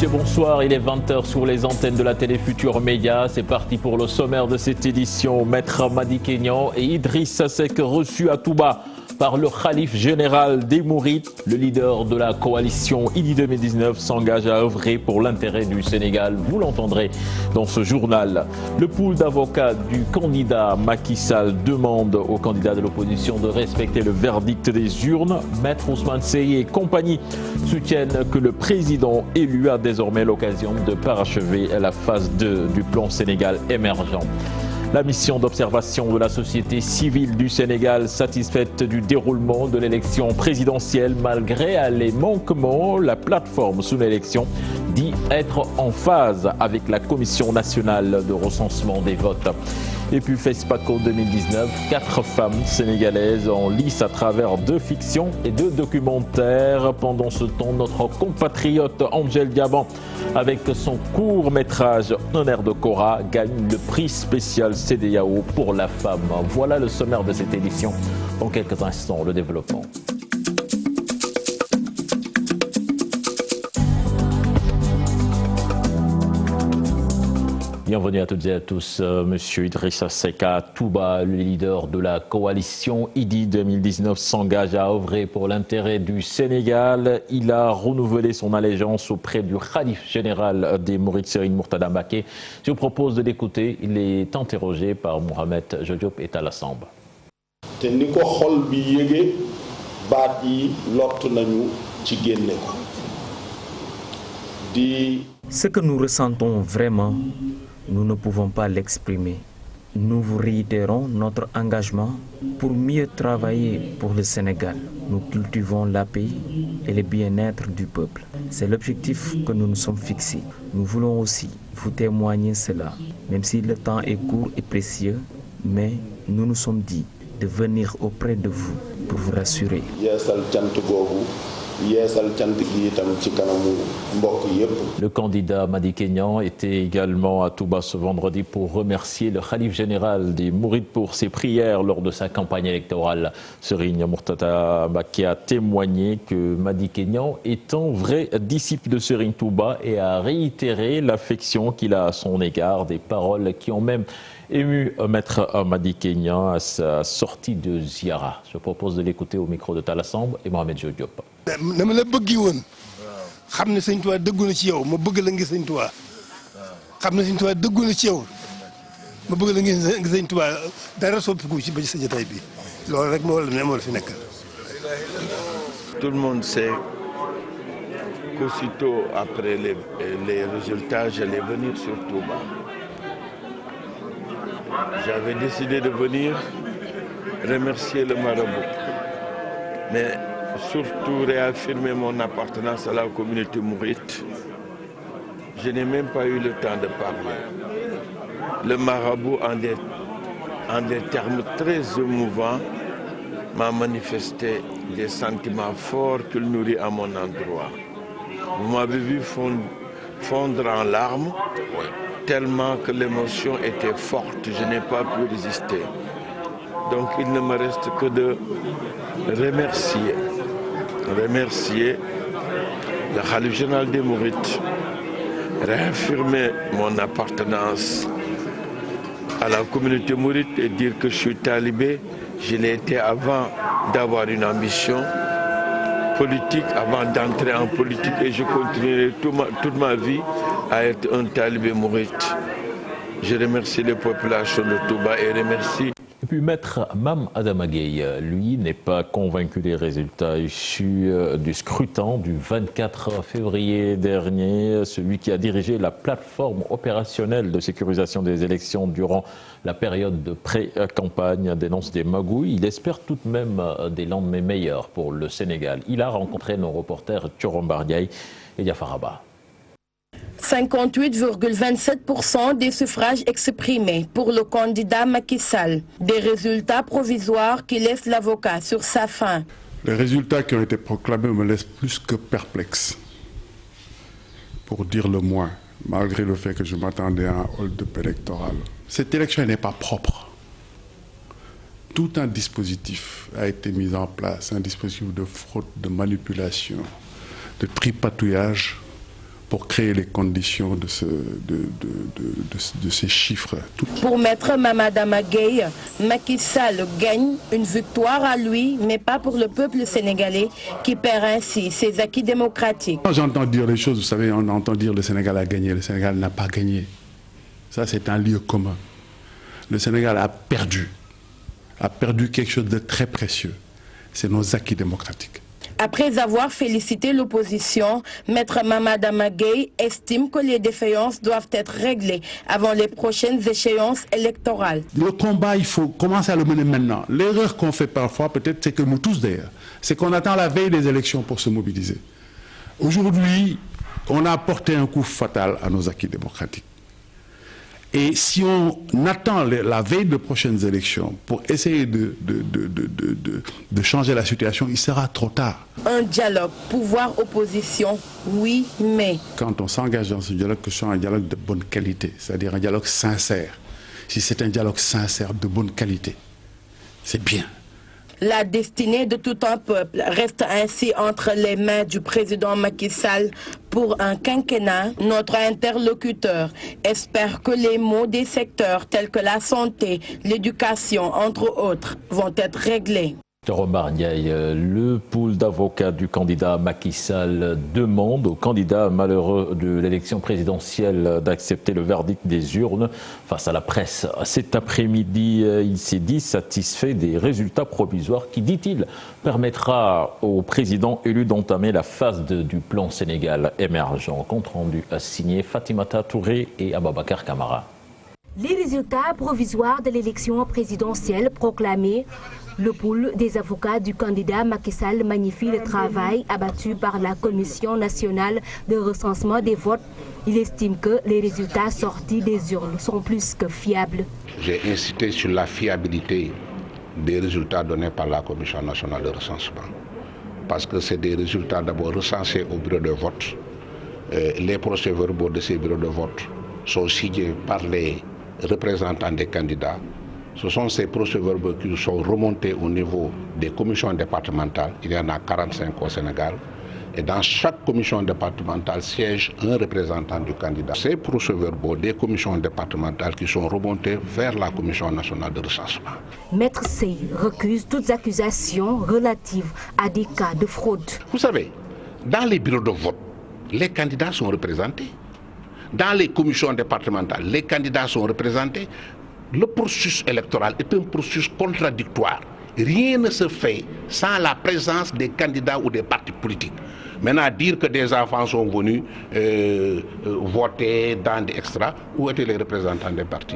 messieurs, bonsoir. Il est 20h sur les antennes de la télé Futur Média. C'est parti pour le sommaire de cette édition. Maître Madi Kényan et Idrissa Seck reçus à Touba par le khalife général des Mourides. Le leader de la coalition IDI 2019 s'engage à œuvrer pour l'intérêt du Sénégal. Vous l'entendrez dans ce journal. Le pool d'avocats du candidat Macky Sall demande aux candidats de l'opposition de respecter le verdict des urnes. Maître Ousmane Seye et compagnie soutiennent que le président élu a désormais l'occasion de parachever la phase 2 du plan Sénégal émergent. La mission d'observation de la société civile du Sénégal satisfaite du déroulement de l'élection présidentielle malgré les manquements. La plateforme sous l'élection dit être en phase avec la Commission nationale de recensement des votes. Et puis FESPACO 2019, 4 femmes sénégalaises en lice à travers 2 fictions et 2 documentaires. Pendant ce temps, notre compatriote Angel Diaban, avec son court-métrage Un air de Cora, gagne le prix spécial CEDEAO pour la femme. Voilà le sommaire de cette édition. Dans quelques instants, le développement. Bienvenue à toutes et à tous. Monsieur Idrissa Seck à Touba, le leader de la coalition IDI 2019, s'engage à œuvrer pour l'intérêt du Sénégal. Il a renouvelé son allégeance auprès du khalife général des Mourides, Serigne Mourtada Mbacké. Je vous propose de l'écouter. Il est interrogé par Mohamed Diop et Talla Samb. Ce que nous ressentons vraiment, nous ne pouvons pas l'exprimer. Nous vous réitérons notre engagement pour mieux travailler pour le Sénégal. Nous cultivons la paix et le bien-être du peuple. C'est l'objectif que nous nous sommes fixés. Nous voulons aussi vous témoigner cela, même si le temps est court et précieux, mais nous nous sommes dit de venir auprès de vous pour vous rassurer. Le candidat Madi Kényan était également à Touba ce vendredi pour remercier le khalife général des Mourides pour ses prières lors de sa campagne électorale. Serigne Mourtada Mbacké a témoigné que Madi Kényan est un vrai disciple de Serigne Touba et a réitéré l'affection qu'il a à son égard, des paroles qui ont même ému Maître Madi Kényan à sa sortie de Ziara. Je propose de l'écouter au micro de Talla Samb et Mohamed Diop. dama la bëggi woon xam ne Sëñ Tuubaa dëggu na ci yow ma bëgg la ngi Sëñ Tuubaa xam ne Sëñ Tuubaa dëggu na ci yow ma bëgg la ngi Sëñ Tuubaa dara soppiku ci ba ci sa jotaay bi loolu rek moo la fi nekkal. Tout le monde sait qu'aussitôt après les résultats, j'allais venir sur Touba. J'avais décidé de venir remercier le marabout, mais surtout réaffirmer mon appartenance à la communauté mouride. Je n'ai même pas eu le temps de parler. Le marabout, en des termes très émouvants, m'a manifesté des sentiments forts qu'il nourrit à mon endroit. Vous m'avez vu fondre en larmes, tellement que l'émotion était forte, je n'ai pas pu résister. Donc il ne me reste que de remercier le khalife général des Mourides, réaffirmer mon appartenance à la communauté mouride et dire que je suis talibé. Je l'ai été avant d'avoir une ambition politique, avant d'entrer en politique, et je continuerai toute ma vie à être un talibé mouride. Je remercie les populations de Touba et remercie. Et puis Maître Mame Adama Gueye, lui, n'est pas convaincu des résultats issus du scrutin du 24 février dernier. Celui qui a dirigé la plateforme opérationnelle de sécurisation des élections durant la période de pré-campagne dénonce des magouilles. Il espère tout de même des lendemains meilleurs pour le Sénégal. Il a rencontré nos reporters Thioro Mbardiaye et Diafaraba. 58,27% des suffrages exprimés pour le candidat Macky Sall. Des résultats provisoires qui laissent l'avocat sur sa faim. Les résultats qui ont été proclamés me laissent plus que perplexe, pour dire le moins, malgré le fait que je m'attendais à un hold-up électoral. Cette élection n'est pas propre. Tout un dispositif a été mis en place, un dispositif de fraude, de manipulation, de tripatouillage, pour créer les conditions de ces chiffres. Pour Maître Mamadama Gueye, Macky Sall gagne une victoire à lui, mais pas pour le peuple sénégalais qui perd ainsi ses acquis démocratiques. Quand j'entends dire les choses, vous savez, on entend dire le Sénégal a gagné, le Sénégal n'a pas gagné. Ça, c'est un lieu commun. Le Sénégal a perdu quelque chose de très précieux. C'est nos acquis démocratiques. Après avoir félicité l'opposition, Maître Mamadama Gueye estime que les défaillances doivent être réglées avant les prochaines échéances électorales. Le combat, il faut commencer à le mener maintenant. L'erreur qu'on fait parfois, peut-être, c'est que nous tous d'ailleurs, c'est qu'on attend la veille des élections pour se mobiliser. Aujourd'hui, on a porté un coup fatal à nos acquis démocratiques. Et si on attend la veille de prochaines élections pour essayer de changer la situation, il sera trop tard. Un dialogue, pouvoir-opposition, oui, mais... Quand on s'engage dans ce dialogue, que ce soit un dialogue de bonne qualité, c'est-à-dire un dialogue sincère. Si c'est un dialogue sincère, de bonne qualité, c'est bien. La destinée de tout un peuple reste ainsi entre les mains du président Macky Sall pour un quinquennat. Notre interlocuteur espère que les maux des secteurs tels que la santé, l'éducation, entre autres, vont être réglés. Omar Ndiaye, le pool d'avocats du candidat Macky Sall demande au candidat malheureux de l'élection présidentielle d'accepter le verdict des urnes face à la presse. Cet après-midi, il s'est dit satisfait des résultats provisoires qui, dit-il, permettra au président élu d'entamer la phase du plan Sénégal émergent. Compte rendu signé Fatimata Touré et Ababakar Kamara. Les résultats provisoires de l'élection présidentielle proclamés. Le pool des avocats du candidat Macky Sall magnifie le travail abattu par la Commission nationale de recensement des votes. Il estime que les résultats sortis des urnes sont plus que fiables. J'ai insisté sur la fiabilité des résultats donnés par la Commission nationale de recensement. Parce que c'est des résultats d'abord recensés au bureau de vote. Les procès-verbaux de ces bureaux de vote sont signés par les représentants des candidats. Ce sont ces procès-verbaux qui sont remontés au niveau des commissions départementales. Il y en a 45 au Sénégal. Et dans chaque commission départementale siège un représentant du candidat. Ces procès-verbaux des commissions départementales qui sont remontés vers la Commission nationale de recensement. Maître Sey recuse toutes accusations relatives à des cas de fraude. Vous savez, dans les bureaux de vote, les candidats sont représentés. Dans les commissions départementales, les candidats sont représentés. Le processus électoral est un processus contradictoire. Rien ne se fait sans la présence des candidats ou des partis politiques. Maintenant, dire que des enfants sont venus voter dans des extras, où étaient les représentants des partis?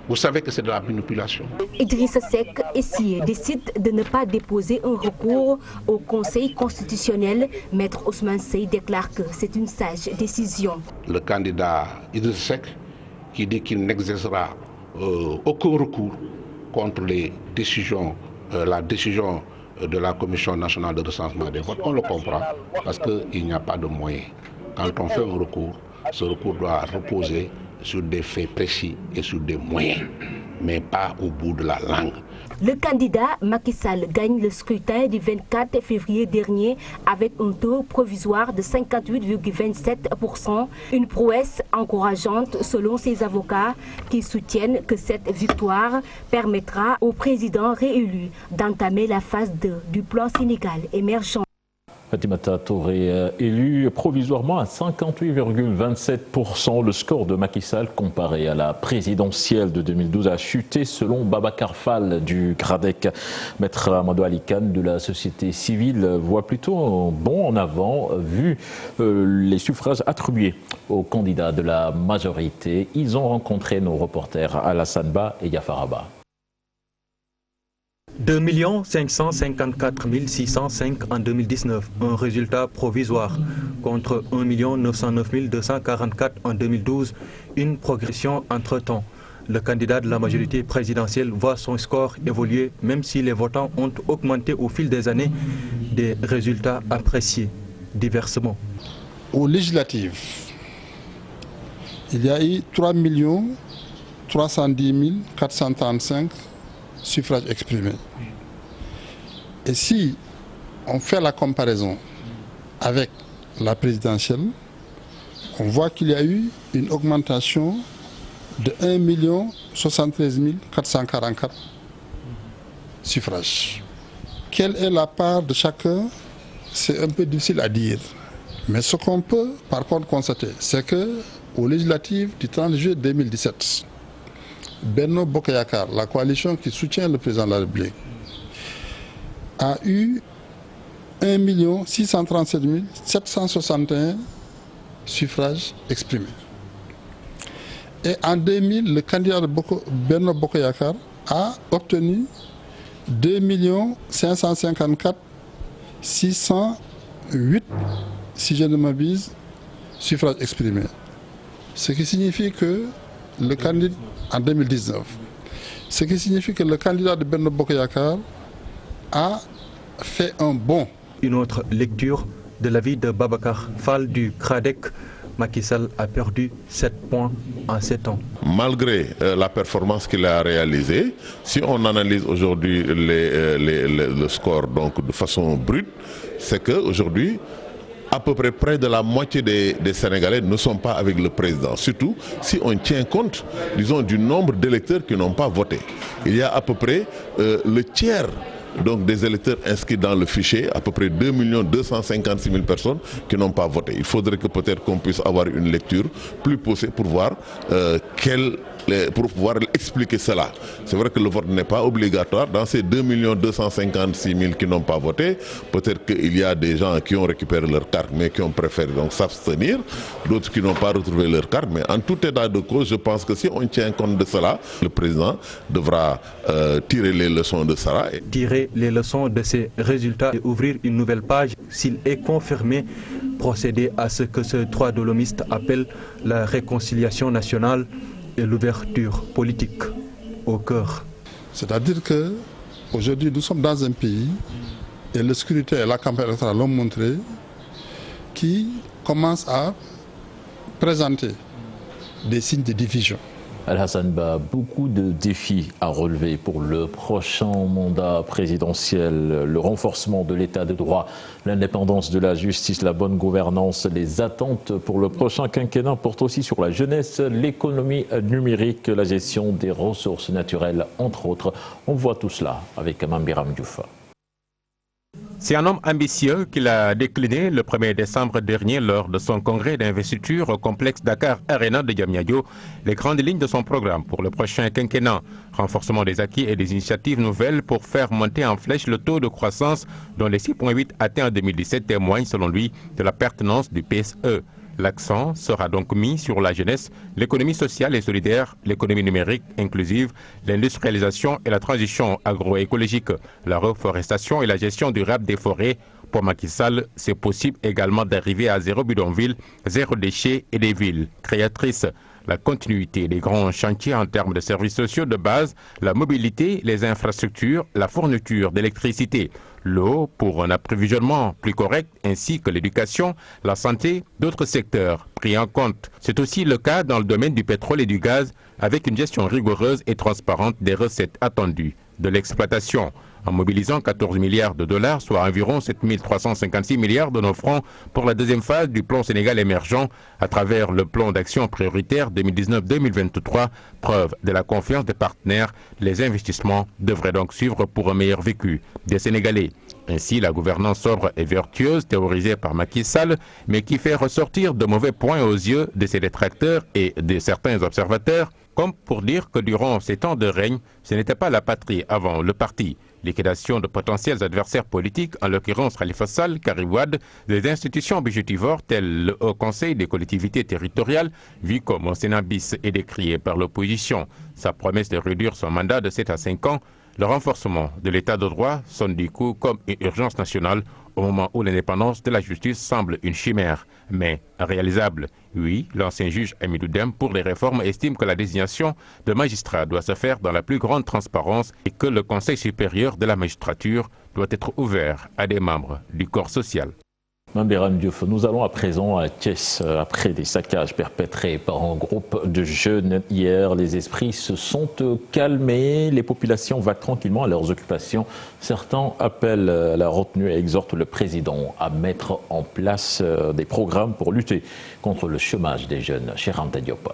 Vous savez que c'est de la manipulation. Idrissa Seck décide de ne pas déposer un recours au Conseil constitutionnel. Maître Ousmane Sey déclare que c'est une sage décision. Le candidat Idrissa Seck qui dit qu'il n'exercera aucun recours contre les décisions, la décision de la Commission nationale de recensement des votes, on le comprend parce qu'il n'y a pas de moyens. Quand on fait un recours, ce recours doit reposer sur des faits précis et sur des moyens, mais pas au bout de la langue. Le candidat Macky Sall gagne le scrutin du 24 février dernier avec un taux provisoire de 58,27%. Une prouesse encourageante selon ses avocats qui soutiennent que cette victoire permettra au président réélu d'entamer la phase 2 du plan Sénégal émergent. Fatimata Touré, élu provisoirement à 58,27%. Le score de Macky Sall comparé à la présidentielle de 2012 a chuté selon Babacar Fall du GRADEC. Maître Amadou Ali Kane de la société civile voit plutôt un bond en avant vu les suffrages attribués aux candidats de la majorité. Ils ont rencontré nos reporters Alassane Ba et Yafaraba. 2 554 605 en 2019, un résultat provisoire, contre 1 909 244 en 2012, une progression entre-temps. Le candidat de la majorité présidentielle voit son score évoluer, même si les votants ont augmenté au fil des années, des résultats appréciés diversement. Aux législatives, il y a eu 3 310 435 suffrages exprimés. Et si on fait la comparaison avec la présidentielle, on voit qu'il y a eu une augmentation de 1 073 444 suffrages. Quelle est la part de chacun? C'est un peu difficile à dire. Mais ce qu'on peut par contre constater, c'est qu'aux législatives du 30 juillet 2017, Benno Bokk Yakaar, la coalition qui soutient le président de la République, a eu 1 637 761 suffrages exprimés. Et en 2000, le candidat de Benno Bokk Yakaar a obtenu 2 554 608, si je ne m'abuse, suffrages exprimés. Ce qui signifie que le candidat, en 2019, ce qui signifie que le candidat de Benno Bokk Yakaar a fait un bond. Une autre lecture de l'avis de Babacar Fall du CRADEC. Macky Sall a perdu 7 points en 7 ans. Malgré la performance qu'il a réalisée, si on analyse aujourd'hui le score donc, de façon brute, c'est qu'aujourd'hui, à peu près de la moitié des Sénégalais ne sont pas avec le président. Surtout si on tient compte, disons, du nombre d'électeurs qui n'ont pas voté. Il y a à peu près le tiers donc des électeurs inscrits dans le fichier, à peu près 2 256 000 personnes qui n'ont pas voté. Il faudrait que peut-être qu'on puisse avoir une lecture plus poussée pour voir pour pouvoir expliquer cela. C'est vrai que le vote n'est pas obligatoire. Dans ces 2 256 000 qui n'ont pas voté, peut-être qu'il y a des gens qui ont récupéré leur carte mais qui ont préféré donc s'abstenir, d'autres qui n'ont pas retrouvé leur carte. Mais en tout état de cause, je pense que si on tient compte de cela, le président devra tirer les leçons de cela. Tirer les leçons de ces résultats et ouvrir une nouvelle page s'il est confirmé, procéder à ce que ce droit de l'homiste appelle la réconciliation nationale et l'ouverture politique au cœur. C'est-à-dire qu'aujourd'hui, nous sommes dans un pays, et le scrutin et la campagne électorale l'ont montré, qui commence à présenter des signes de division. Al-Hassan Ba, beaucoup de défis à relever pour le prochain mandat présidentiel, le renforcement de l'état de droit, l'indépendance de la justice, la bonne gouvernance, les attentes pour le prochain quinquennat portent aussi sur la jeunesse, l'économie numérique, la gestion des ressources naturelles, entre autres. On voit tout cela avec Mambiram Diouf. C'est un homme ambitieux qu'il a décliné le 1er décembre dernier lors de son congrès d'investiture au complexe Dakar Arena de Diamniadio, les grandes lignes de son programme pour le prochain quinquennat. Renforcement des acquis et des initiatives nouvelles pour faire monter en flèche le taux de croissance dont les 6,8 atteints en 2017 témoignent selon lui de la pertinence du PSE. L'accent sera donc mis sur la jeunesse, l'économie sociale et solidaire, l'économie numérique inclusive, l'industrialisation et la transition agroécologique, la reforestation et la gestion durable des forêts. Pour Macky Sall, c'est possible également d'arriver à zéro bidonville, zéro déchet et des villes créatrices. La continuité des grands chantiers en termes de services sociaux de base, la mobilité, les infrastructures, la fourniture d'électricité, l'eau pour un approvisionnement plus correct, ainsi que l'éducation, la santé, d'autres secteurs pris en compte. C'est aussi le cas dans le domaine du pétrole et du gaz, avec une gestion rigoureuse et transparente des recettes attendues de l'exploitation. En mobilisant 14 milliards de dollars, soit environ 7 356 milliards de nos francs pour la deuxième phase du plan Sénégal émergent à travers le plan d'action prioritaire 2019-2023, preuve de la confiance des partenaires, les investissements devraient donc suivre pour un meilleur vécu des Sénégalais. Ainsi, la gouvernance sobre et vertueuse théorisée par Macky Sall, mais qui fait ressortir de mauvais points aux yeux de ses détracteurs et de certains observateurs, comme pour dire que durant ces temps de règne, ce n'était pas la patrie avant le parti. Liquidation de potentiels adversaires politiques, en l'occurrence Khalifa Sall, Karim Wade, des institutions objectivores telles le Haut Conseil des collectivités territoriales, vu comme un Sénat bis et décrié par l'opposition. Sa promesse de réduire son mandat de 7 à 5 ans, le renforcement de l'état de droit sonne du coup comme une urgence nationale au moment où l'indépendance de la justice semble une chimère, mais réalisable. Oui, l'ancien juge Amidou Dème pour les réformes estime que la désignation de magistrats doit se faire dans la plus grande transparence et que le Conseil supérieur de la magistrature doit être ouvert à des membres du corps social. Mamberan Diouf, nous allons à présent à Thiès. Après des saccages perpétrés par un groupe de jeunes hier, les esprits se sont calmés. Les populations vaquent tranquillement à leurs occupations. Certains appellent à la retenue et exhortent le président à mettre en place des programmes pour lutter contre le chômage des jeunes. Cheikh Anta Diop.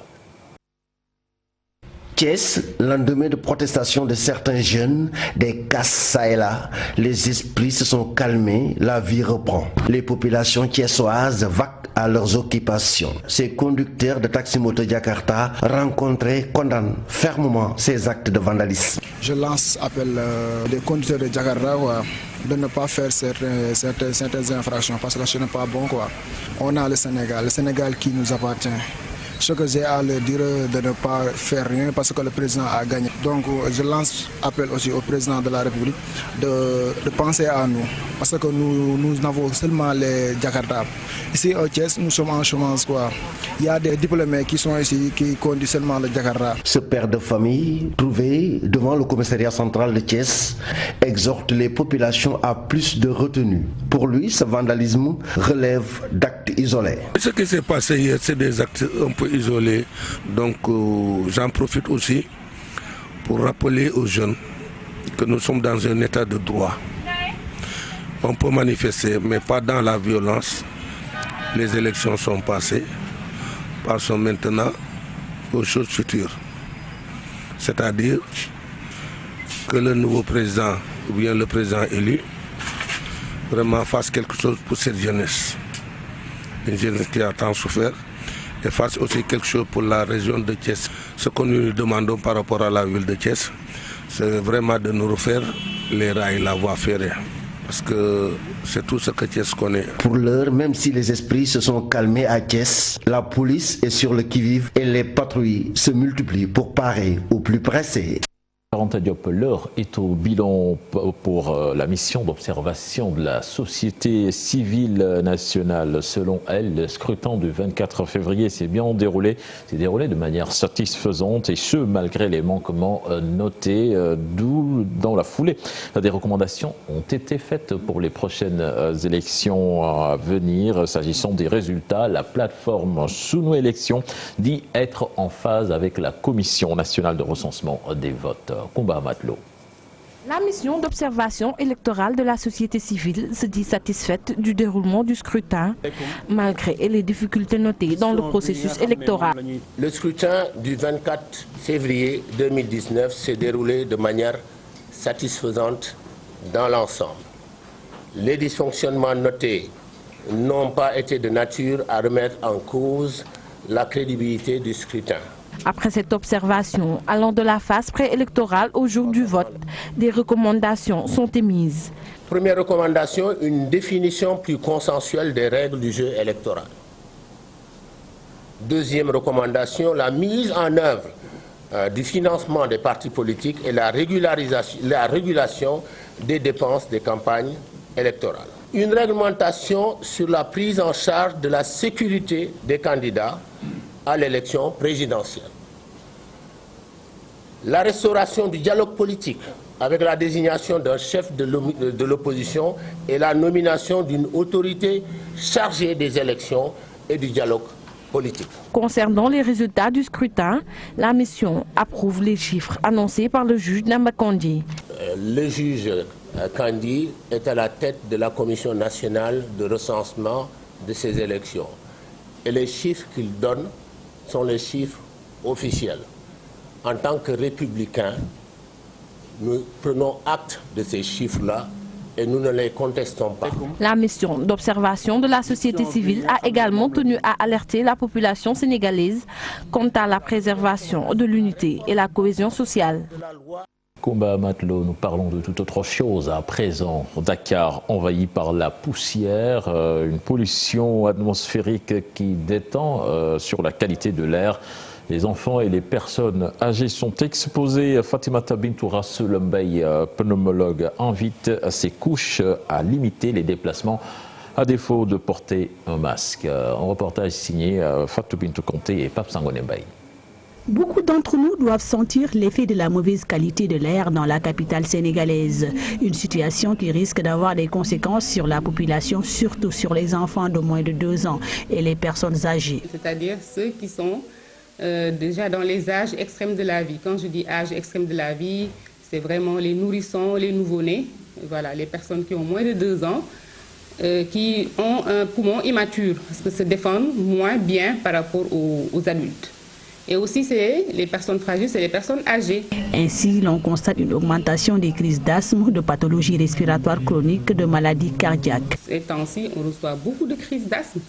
Thiès, lendemain de protestation de certains jeunes, des casses ça et là, les esprits se sont calmés, la vie reprend. Les populations thiessoises vaquent à leurs occupations. Ces conducteurs de taxi-moto Jakarta rencontrés condamnent fermement ces actes de vandalisme. Je lance appel des conducteurs de Jakarta de ne pas faire certaines infractions parce que ce n'est pas bon. On a le Sénégal qui nous appartient. Ce que j'ai à leur dire de ne pas faire rien parce que le président a gagné. Donc je lance appel aussi au président de la République de penser à nous. Parce que nous n'avons seulement les Jakarta. Ici au Thiès, nous sommes en chômage. Il y a des diplômés qui sont ici qui conduisent seulement le Jakarta. Ce père de famille, trouvé devant le commissariat central de Thiès, exhorte les populations à plus de retenue. Pour lui, ce vandalisme relève d'actes isolés. Ce qui s'est passé hier, c'est des actes un peu isolés. Donc j'en profite aussi pour rappeler aux jeunes que nous sommes dans un état de droit. On peut manifester, mais pas dans la violence. Les élections sont passées, passons maintenant aux choses futures. C'est-à-dire que le nouveau président, ou bien le président élu, vraiment fasse quelque chose pour cette jeunesse. Une jeunesse qui a tant souffert, et fasse aussi quelque chose pour la région de Thiès. Ce que nous demandons par rapport à la ville de Thiès, c'est vraiment de nous refaire les rails, la voie ferrée. Parce que c'est tout ce que Thiès connaît. Pour l'heure, même si les esprits se sont calmés à Thiès, la police est sur le qui-vive et les patrouilles se multiplient pour parer au plus pressé. L'heure est au bilan pour la mission d'observation de la société civile nationale. Selon elle, le scrutin du 24 février s'est bien déroulé. S'est déroulé de manière satisfaisante et ce, malgré les manquements notés. D'où, dans la foulée, des recommandations ont été faites pour les prochaines élections à venir. S'agissant des résultats, la plateforme Sous nos élections dit être en phase avec la Commission nationale de recensement des votes. Combat Matelot. La mission d'observation électorale de la société civile se dit satisfaite du déroulement du scrutin, malgré les difficultés notées dans le processus électoral. Le scrutin du 24 février 2019 s'est déroulé de manière satisfaisante dans l'ensemble. Les dysfonctionnements notés n'ont pas été de nature à remettre en cause la crédibilité du scrutin. Après cette observation, allant de la phase préélectorale au jour du vote, des recommandations sont émises. Première recommandation, une définition plus consensuelle des règles du jeu électoral. Deuxième recommandation, la mise en œuvre du financement des partis politiques et la régulation des dépenses des campagnes électorales. Une réglementation sur la prise en charge de la sécurité des candidats à l'élection présidentielle. La restauration du dialogue politique avec la désignation d'un chef de l'opposition et la nomination d'une autorité chargée des élections et du dialogue politique. Concernant les résultats du scrutin, la mission approuve les chiffres annoncés par le juge Namba Kandji. Le juge Kandji est à la tête de la Commission nationale de recensement de ces élections. Et les chiffres qu'il donne sont les chiffres officiels. En tant que républicains, nous prenons acte de ces chiffres-là et nous ne les contestons pas. La mission d'observation de la société civile a également tenu à alerter la population sénégalaise quant à la préservation de l'unité et la cohésion sociale. Combat Matelot, nous parlons de toute autre chose. À présent, Dakar envahi par la poussière, une pollution atmosphérique qui détend sur la qualité de l'air. Les enfants et les personnes âgées sont exposés. Fatimata Bintou Rassoul Mbaye, pneumologue, invite ces couches à limiter les déplacements à défaut de porter un masque. Un reportage signé Fatou Bintou Conté et Pape Sangone Mbaye. Beaucoup d'entre nous doivent sentir l'effet de la mauvaise qualité de l'air dans la capitale sénégalaise. Une situation qui risque d'avoir des conséquences sur la population, surtout sur les enfants de moins de 2 ans et les personnes âgées. C'est-à-dire ceux qui sont déjà dans les âges extrêmes de la vie. Quand je dis âge extrême de la vie, c'est vraiment les nourrissons, les nouveau-nés, voilà, les personnes qui ont moins de 2 ans, qui ont un poumon immature, parce que se défendent moins bien par rapport aux adultes. Et aussi, c'est les personnes fragiles, c'est les personnes âgées. Ainsi, l'on constate une augmentation des crises d'asthme, de pathologies respiratoires chroniques, de maladies cardiaques. Ces temps-ci, on reçoit beaucoup de crises d'asthme,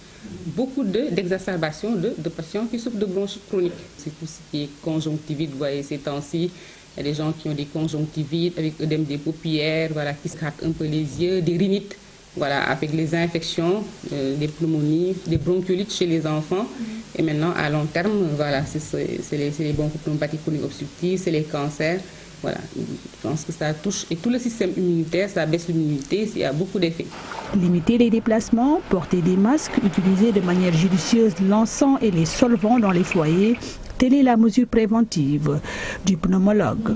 beaucoup d'exacerbations de patients qui souffrent de bronchites chroniques. C'est tout ce qui est conjonctivite, vous voyez, ces temps-ci, il y a des gens qui ont des conjonctivites avec œdème des paupières, voilà, qui se grattent un peu les yeux, des rhinites. Voilà, avec les infections, des pneumonies, des bronchiolites chez les enfants. Et maintenant, à long terme, voilà, c'est les bronchopneumopathies chroniques obstructives, c'est les cancers. Voilà, je pense que ça touche et tout le système immunitaire, ça baisse l'immunité, il y a beaucoup d'effets. Limiter les déplacements, porter des masques, utiliser de manière judicieuse l'encens et les solvants dans les foyers, telle est la mesure préventive du pneumologue.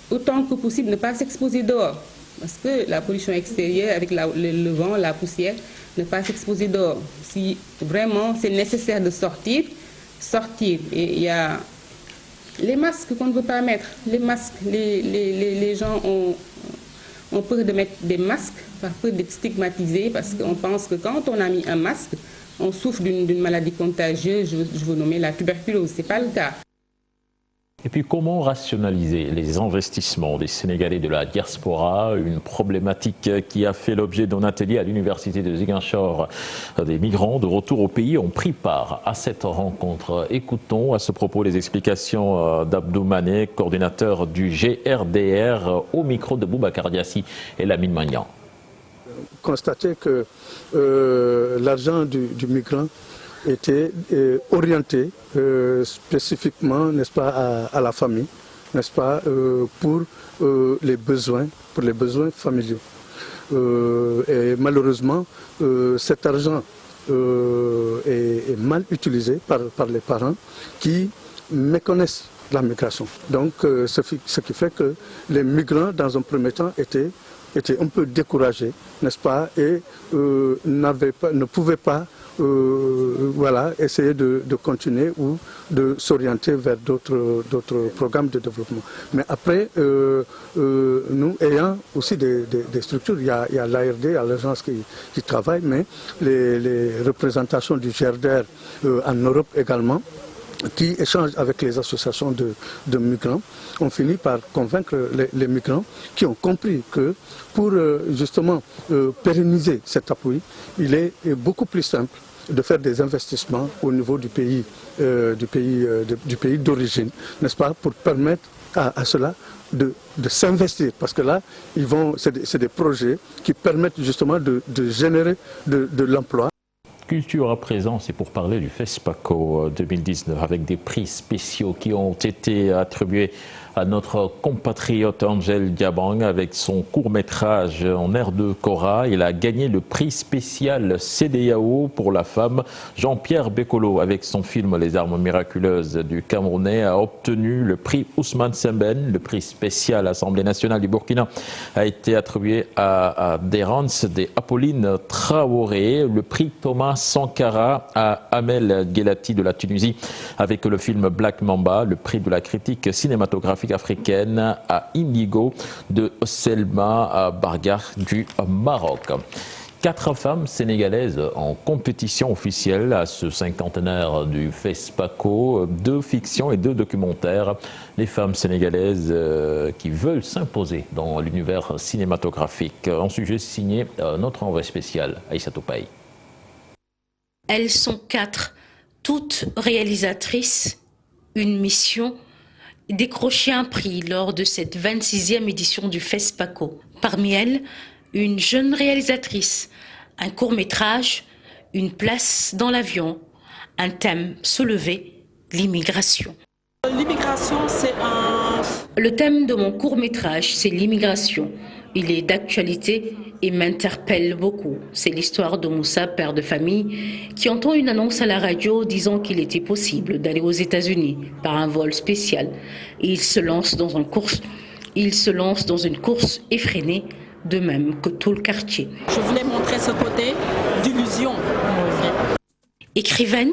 Autant que possible, ne pas s'exposer dehors. Parce que la pollution extérieure, avec le vent, la poussière, ne pas s'exposer dehors. Si vraiment c'est nécessaire de sortir, sortir. Et il y a les masques qu'on ne veut pas mettre. Les masques, les gens ont peur de mettre des masques, par peur d'être stigmatisés, parce qu'on pense que quand on a mis un masque, on souffre d'une maladie contagieuse, je veux nommer la tuberculose. Ce n'est pas le cas. Et puis comment rationaliser les investissements des Sénégalais de la diaspora, une problématique qui a fait l'objet d'un atelier à l'université de Ziguinchor. Des migrants de retour au pays ont pris part à cette rencontre. Écoutons à ce propos les explications d'Abdou Mané, coordinateur du GRDR, au micro de Boubacar Diassi et Lamine Magnan. Constater que l'argent du migrant était orienté spécifiquement, n'est-ce pas, à la famille, n'est-ce pas, pour les besoins familiaux. Et malheureusement, cet argent est mal utilisé par les parents qui méconnaissent la migration. Donc, ce qui fait que les migrants, dans un premier temps, étaient un peu découragés, n'est-ce pas, et ne pouvaient pas voilà, essayer de continuer ou de s'orienter vers d'autres programmes de développement. Mais après, nous ayant aussi des structures, il y a l'ARD, il y a l'agence qui travaille, mais les représentations du GRDR en Europe également, qui échangent avec les associations de migrants, ont fini par convaincre les migrants qui ont compris que pour justement pérenniser cet appui, il est beaucoup plus simple de faire des investissements au niveau du pays d'origine, n'est-ce pas, pour permettre à cela de s'investir, parce que là, c'est des projets qui permettent justement de générer de l'emploi. Culture à présent, c'est pour parler du FESPACO 2019 avec des prix spéciaux qui ont été attribués à notre compatriote Angel Diabang avec son court-métrage en air de Cora. Il a gagné le prix spécial CEDEAO pour la femme. Jean-Pierre Bekolo, avec son film Les armes miraculeuses du Camerounais, a obtenu le prix Ousmane Sembène. Le prix spécial Assemblée nationale du Burkina a été attribué à Derance de Apolline Traoré. Le prix Thomas Sankara à Amel Guelati de la Tunisie avec le film Black Mamba. Le prix de la critique cinématographique africaine à Indigo de Selma Bargar du Maroc. 4 femmes sénégalaises en compétition officielle à ce cinquantenaire du FESPACO, 2 fictions et 2 documentaires. Les femmes sénégalaises qui veulent s'imposer dans l'univers cinématographique. Un sujet signé notre envoyé spécial, Aïssatou Paye. Elles sont 4, toutes réalisatrices, une mission, décrocher un prix lors de cette 26e édition du FESPACO. Parmi elles, une jeune réalisatrice, un court-métrage, une place dans l'avion, un thème soulevé, l'immigration. L'immigration, c'est Le thème de mon court-métrage, c'est l'immigration. Il est d'actualité et m'interpelle beaucoup. C'est l'histoire de Moussa, père de famille, qui entend une annonce à la radio disant qu'il était possible d'aller aux États-Unis par un vol spécial. Et il se lance dans une course effrénée, de même que tout le quartier. Je voulais montrer ce côté d'illusion. Écrivaine,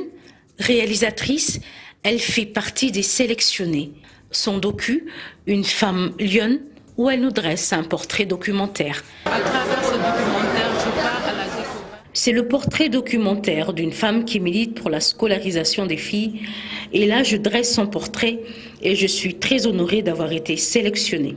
réalisatrice, elle fait partie des sélectionnés. Son docu, Une femme lionne, où elle nous dresse un portrait documentaire. À travers ce documentaire, je pars à la découverte. C'est le portrait documentaire d'une femme qui milite pour la scolarisation des filles. Et là, je dresse son portrait et je suis très honorée d'avoir été sélectionnée.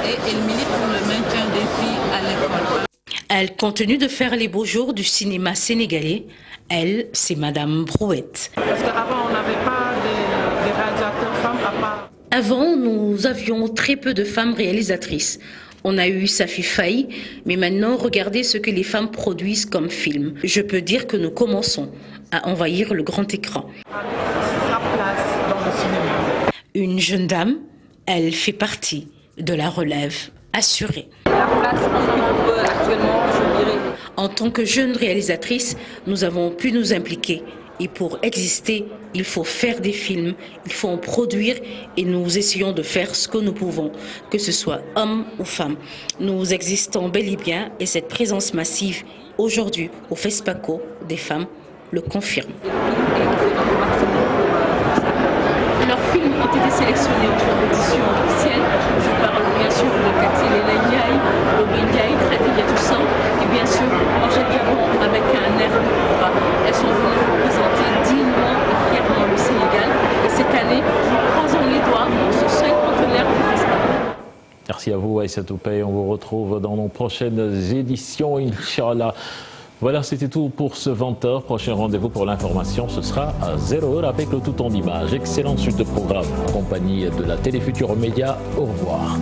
Et elle milite pour le maintien des filles à l'école. Elle continue de faire les beaux jours du cinéma sénégalais. Elle, c'est Madame Brouette. Parce qu'avant, on n'avait pas des réalisateurs femmes à part. Avant, nous avions très peu de femmes réalisatrices. On a eu Safi Faye, mais maintenant, regardez ce que les femmes produisent comme film. Je peux dire que nous commençons à envahir le grand écran. Sa place dans le cinéma. Une jeune dame, elle fait partie de la relève assurée. La place qu'on peut actuellement, je dirais. En tant que jeune réalisatrice, nous avons pu nous impliquer. Et pour exister, il faut faire des films, il faut en produire et nous essayons de faire ce que nous pouvons, que ce soit hommes ou femmes. Nous existons bel et bien et cette présence massive aujourd'hui au FESPACO des femmes le confirme. Leurs films ont été sélectionnés aux compétitions officielles. Je parle bien sûr de Cathy Lelanyai, de Ndiaye, Khadija Toussaint et bien sûr Angèle Gabon avec un air de combat. Elles sont venues représenter dignement et fièrement le Sénégal. Et cette année, nous croisons les doigts pour ce 50e du FESPACO. Merci à vous, Aïssa Toupé. On vous retrouve dans nos prochaines éditions, Inch'Allah. Voilà, c'était tout pour ce 20h. Prochain rendez-vous pour l'information, ce sera à 0h avec le tout en image. Excellente suite de programme en compagnie de la Télé Futurs Médias. Au revoir.